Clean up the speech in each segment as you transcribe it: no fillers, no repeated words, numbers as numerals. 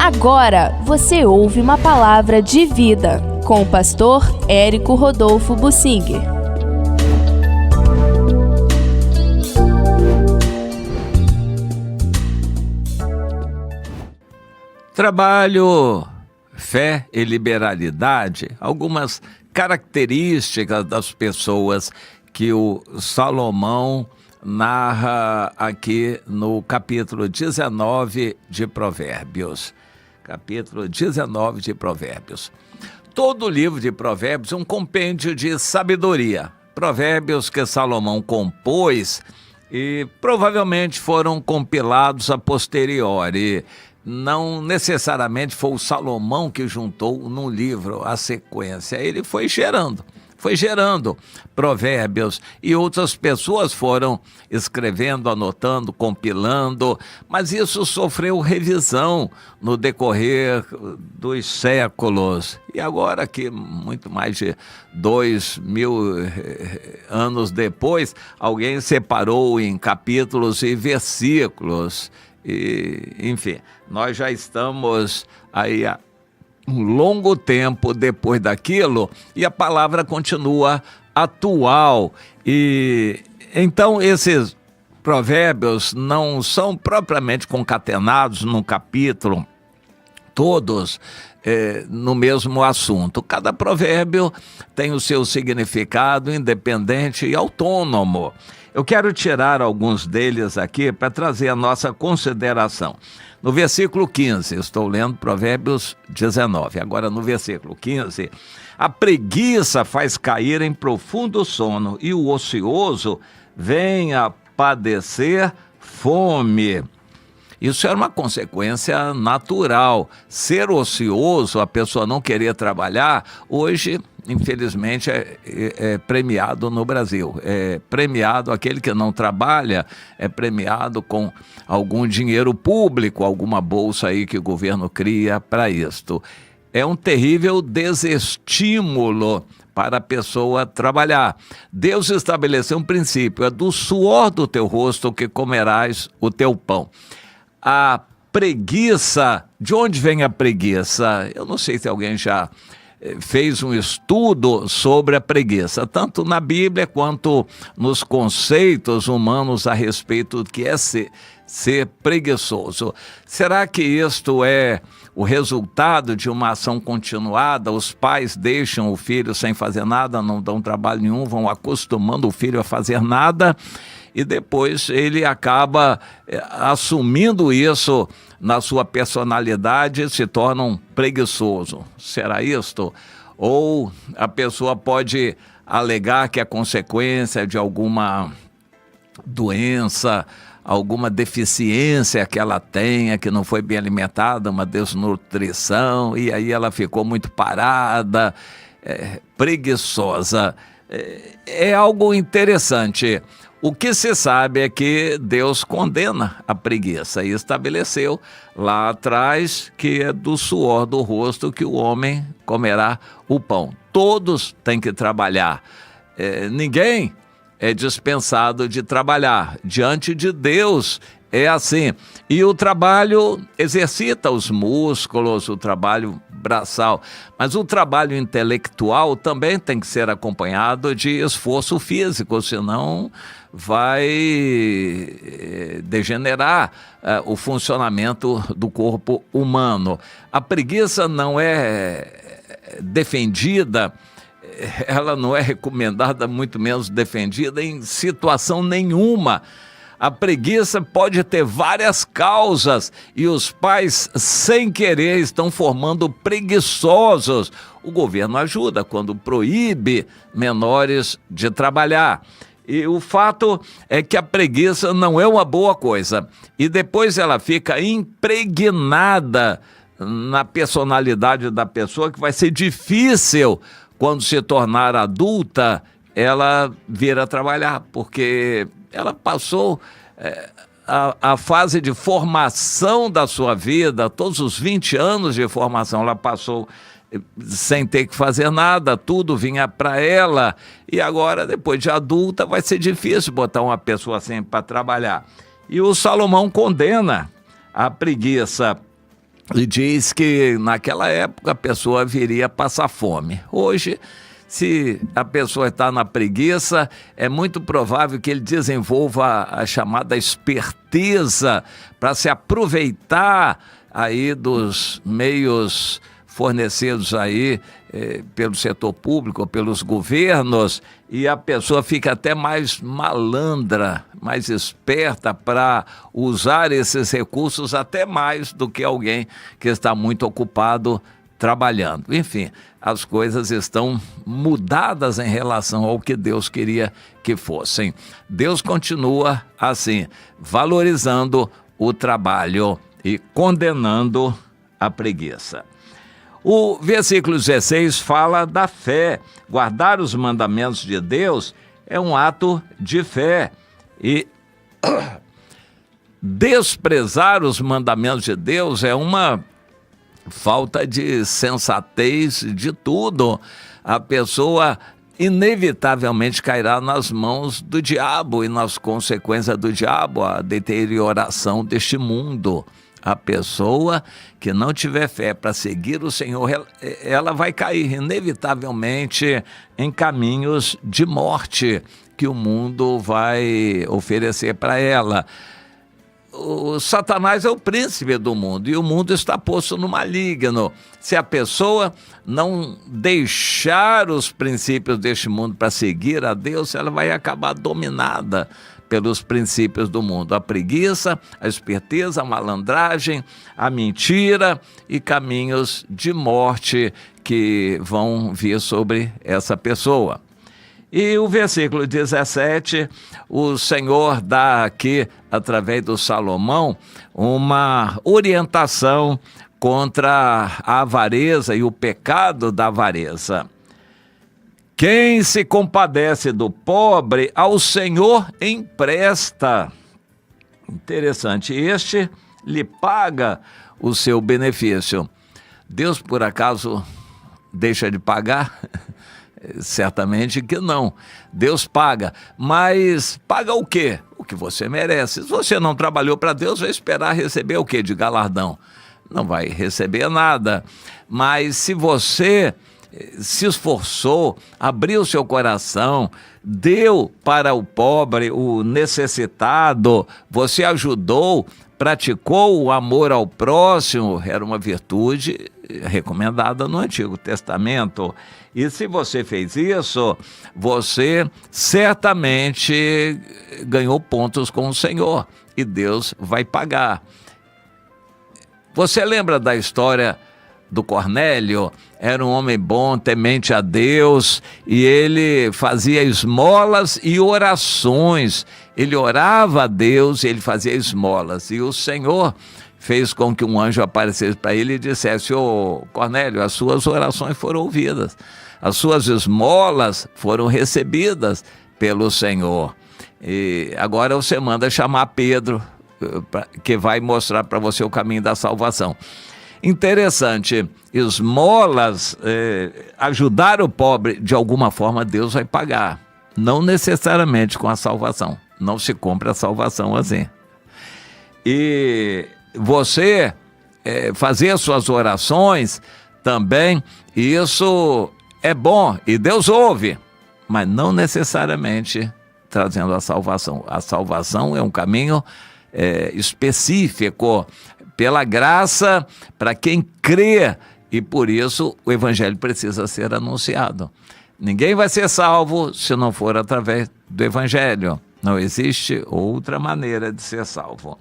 Agora você ouve uma palavra de vida com o pastor Érico Rodolfo Bussinger. Trabalho, fé e liberalidade, algumas características das pessoas que o Salomão narra aqui no capítulo 19 de Provérbios. Capítulo 19 de Provérbios. Todo o livro de Provérbios é um compêndio de sabedoria. Provérbios que Salomão compôs e provavelmente foram compilados a posteriori. Não necessariamente foi o Salomão que juntou no livro a sequência. Ele foi gerando provérbios e outras pessoas foram escrevendo, anotando, compilando, mas isso sofreu revisão no decorrer dos séculos. E agora que muito mais de 2000 anos depois, alguém separou em capítulos e versículos. E, enfim, nós já estamos aí há um longo tempo depois daquilo e a palavra continua atual. E então esses provérbios não são propriamente concatenados num capítulo, todos no mesmo assunto. Cada provérbio tem o seu significado independente e autônomo. Eu quero tirar alguns deles aqui para trazer a nossa consideração. No versículo 15, estou lendo Provérbios 19, agora no versículo 15, a preguiça faz cair em profundo sono e o ocioso vem a padecer fome. Isso era uma consequência natural. Ser ocioso, a pessoa não querer trabalhar, hoje, infelizmente, é premiado no Brasil. É premiado, aquele que não trabalha, é premiado com algum dinheiro público, alguma bolsa aí que o governo cria para isto. É um terrível desestímulo para a pessoa trabalhar. Deus estabeleceu um princípio, é do suor do teu rosto que comerás o teu pão. A preguiça, de onde vem a preguiça? Eu não sei se alguém já fez um estudo sobre a preguiça, tanto na Bíblia quanto nos conceitos humanos a respeito do que é ser preguiçoso. Será que isto é o resultado de uma ação continuada? Os pais deixam o filho sem fazer nada, não dão trabalho nenhum, vão acostumando o filho a fazer nada, e depois ele acaba assumindo isso na sua personalidade e se torna um preguiçoso. Será isto? Ou a pessoa pode alegar que é consequência de alguma doença, alguma deficiência que ela tenha, que não foi bem alimentada, uma desnutrição, e aí ela ficou muito parada, preguiçosa. É algo interessante. O que se sabe é que Deus condena a preguiça e estabeleceu lá atrás que é do suor do rosto que o homem comerá o pão. Todos têm que trabalhar. Ninguém é dispensado de trabalhar. Diante de Deus é assim. E o trabalho exercita os músculos, o trabalho braçal. Mas o trabalho intelectual também tem que ser acompanhado de esforço físico, senão vai degenerar o funcionamento do corpo humano. A preguiça não é defendida, ela não é recomendada, muito menos defendida em situação nenhuma. A preguiça pode ter várias causas e os pais, sem querer, estão formando preguiçosos. O governo ajuda quando proíbe menores de trabalhar. E o fato é que a preguiça não é uma boa coisa. E depois ela fica impregnada na personalidade da pessoa, que vai ser difícil, quando se tornar adulta, ela vir a trabalhar, porque ela passou a fase de formação da sua vida, todos os 20 anos de formação, ela passou sem ter que fazer nada, tudo vinha para ela, e agora, depois de adulta, vai ser difícil botar uma pessoa assim para trabalhar. E o Salomão condena a preguiça. e diz que naquela época a pessoa viria a passar fome. Hoje, se a pessoa está na preguiça, é muito provável que ele desenvolva a chamada esperteza para se aproveitar aí dos meios fornecidos aí pelo setor público, pelos governos, e a pessoa fica até mais malandra, mais esperta para usar esses recursos até mais do que alguém que está muito ocupado trabalhando. Enfim, as coisas estão mudadas em relação ao que Deus queria que fossem. Deus continua assim, valorizando o trabalho e condenando a preguiça. O versículo 16 fala da fé. Guardar os mandamentos de Deus é um ato de fé. E desprezar os mandamentos de Deus é uma falta de sensatez de tudo. A pessoa inevitavelmente cairá nas mãos do diabo e nas consequências do diabo, a deterioração deste mundo. A pessoa que não tiver fé para seguir o Senhor, ela vai cair inevitavelmente em caminhos de morte que o mundo vai oferecer para ela. O Satanás é o príncipe do mundo e o mundo está posto no maligno. Se a pessoa não deixar os princípios deste mundo para seguir a Deus, ela vai acabar dominada pelos princípios do mundo, a preguiça, a esperteza, a malandragem, a mentira e caminhos de morte que vão vir sobre essa pessoa. E o versículo 17, o Senhor dá aqui, através do Salomão, uma orientação contra a avareza e o pecado da avareza. Quem se compadece do pobre, ao Senhor empresta. Interessante, este lhe paga o seu benefício. Deus, por acaso, deixa de pagar? Certamente que não. Deus paga, mas paga o quê? O que você merece. Se você não trabalhou para Deus, vai esperar receber o quê de galardão? Não vai receber nada. Mas se você se esforçou, abriu seu coração, deu para o pobre, o necessitado, você ajudou, praticou o amor ao próximo, era uma virtude recomendada no Antigo Testamento. E se você fez isso, você certamente ganhou pontos com o Senhor e Deus vai pagar. Você lembra da história do Cornélio? Era um homem bom, temente a Deus, e ele fazia esmolas e orações. Ele orava a Deus e ele fazia esmolas. E o Senhor fez com que um anjo aparecesse para ele e dissesse: ô Cornélio, as suas orações foram ouvidas, as suas esmolas foram recebidas pelo Senhor. E agora você manda chamar Pedro, que vai mostrar para você o caminho da salvação. Interessante, esmolas, ajudar o pobre, de alguma forma Deus vai pagar, não necessariamente com a salvação, não se compra a salvação assim. E você fazer as suas orações também, isso é bom e Deus ouve, mas não necessariamente trazendo a salvação. A salvação é um caminho específico, pela graça, para quem crê, e por isso o evangelho precisa ser anunciado. Ninguém vai ser salvo se não for através do evangelho. Não existe outra maneira de ser salvo.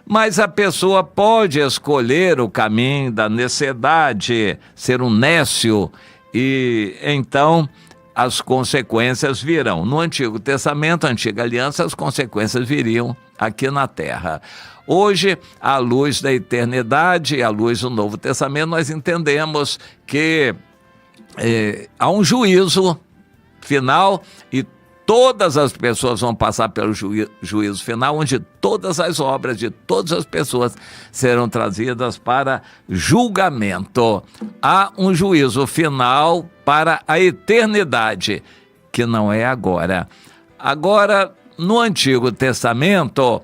Mas a pessoa pode escolher o caminho da necessidade, ser um nécio, e então as consequências virão. No Antigo Testamento, a Antiga Aliança, as consequências viriam aqui na Terra. Hoje, à luz da eternidade, à luz do Novo Testamento, nós entendemos que há um juízo final e todas as pessoas vão passar pelo juízo final, onde todas as obras de todas as pessoas serão trazidas para julgamento. Há um juízo final para a eternidade, que não é agora. Agora, no Antigo Testamento,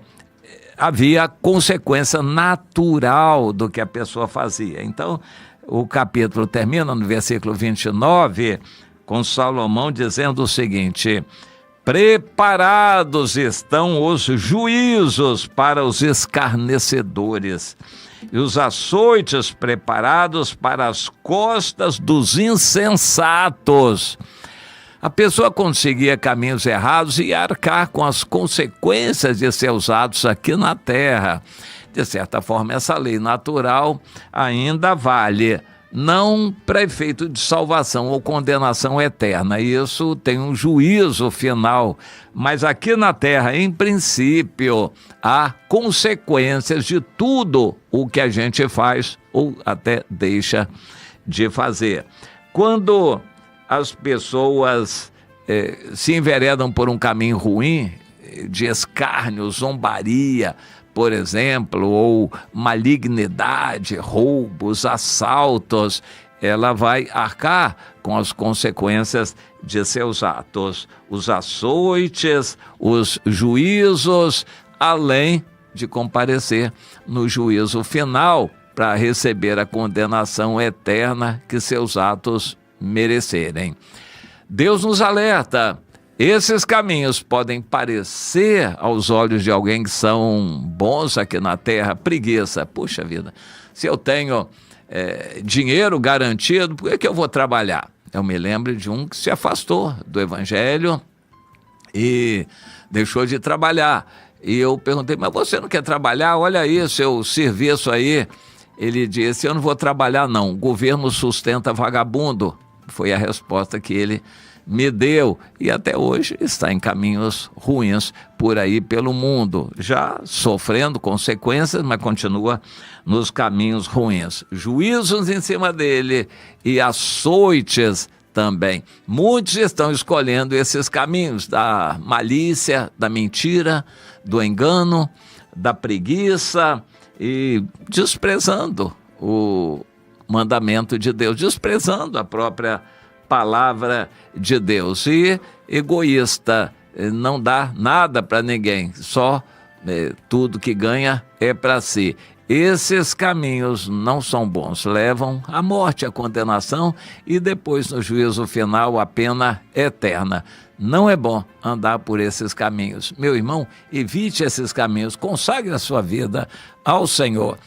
havia consequência natural do que a pessoa fazia. Então, o capítulo termina no versículo 29, com Salomão dizendo o seguinte: preparados estão os juízos para os escarnecedores, e os açoites preparados para as costas dos insensatos. A pessoa conseguia caminhos errados e arcar com as consequências de seus atos aqui na terra. De certa forma, essa lei natural ainda vale, não para efeito de salvação ou condenação eterna. Isso tem um juízo final. Mas aqui na terra, em princípio, há consequências de tudo o que a gente faz ou até deixa de fazer. Quando as pessoas se enveredam por um caminho ruim, de escárnio, zombaria, por exemplo, ou malignidade, roubos, assaltos, ela vai arcar com as consequências de seus atos. Os açoites, os juízos, além de comparecer no juízo final para receber a condenação eterna que seus atos merecerem. Deus nos alerta: esses caminhos podem parecer aos olhos de alguém que são bons aqui na terra, preguiça. Puxa vida, se eu tenho dinheiro garantido, por que eu vou trabalhar? Eu me lembro de um que se afastou do evangelho e deixou de trabalhar. E eu perguntei: mas você não quer trabalhar? Olha aí, seu serviço aí. Ele disse: eu não vou trabalhar não, o governo sustenta vagabundo. Foi a resposta que ele me deu, e até hoje está em caminhos ruins por aí pelo mundo, já sofrendo consequências, mas continua nos caminhos ruins. Juízos em cima dele e açoites também. Muitos estão escolhendo esses caminhos da malícia, da mentira, do engano, da preguiça e desprezando o mandamento de Deus, desprezando a própria palavra de Deus. E egoísta, não dá nada para ninguém, só tudo que ganha é para si. Esses caminhos não são bons, levam à morte, à condenação e depois no juízo final a pena eterna. Não é bom andar por esses caminhos. Meu irmão, evite esses caminhos, consagre a sua vida ao Senhor.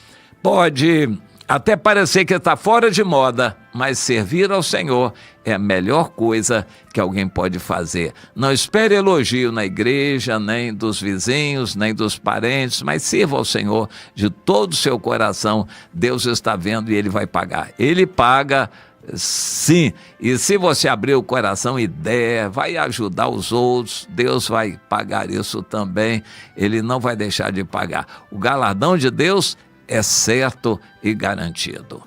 Pode até parecer que está fora de moda, mas servir ao Senhor é a melhor coisa que alguém pode fazer. Não espere elogio na igreja, nem dos vizinhos, nem dos parentes, mas sirva ao Senhor de todo o seu coração. Deus está vendo e Ele vai pagar. Ele paga, sim. E se você abrir o coração e der, vai ajudar os outros, Deus vai pagar isso também. Ele não vai deixar de pagar. O galardão de Deus é certo e garantido.